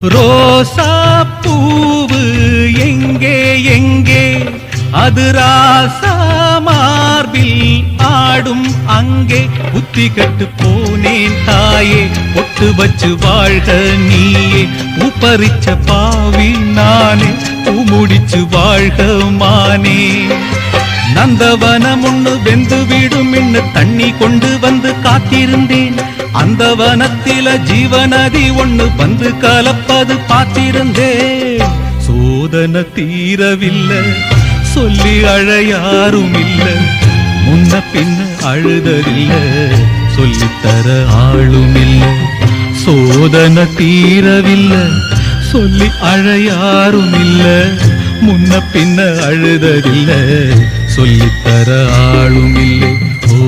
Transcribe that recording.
ரோசா பூவு எங்கே எங்கே அது ராசா மார்பில் ஆடும் அங்கே புத்தி கட்டு போனேன் தாயே பொட்டு வச்சு வாழ்க நீயே உப்பரிச்ச பாவி நானே முடிச்சு வாழ்க மானே நந்தவனம் ஒண்ணு வெந்து விடும் என்று தண்ணி கொண்டு வந்து காத்திருந்தேன் அந்த வனத்தில ஜீவநதி ஒண்ணு வந்து கலப்பது பார்த்திருந்தேன் சோதனை தீரவில்லை சொல்லி அழ யாரும் இல்ல முன்ன பின்ன அழுததில்ல சொல்லித்தர ஆளும் இல்ல சோதனை தீரவில்லை சொல்லி அழ யாரும் இல்ல முன்ன பின்ன அழுததில்ல சொல்லித்தர ஆளும் இல்லை ஓ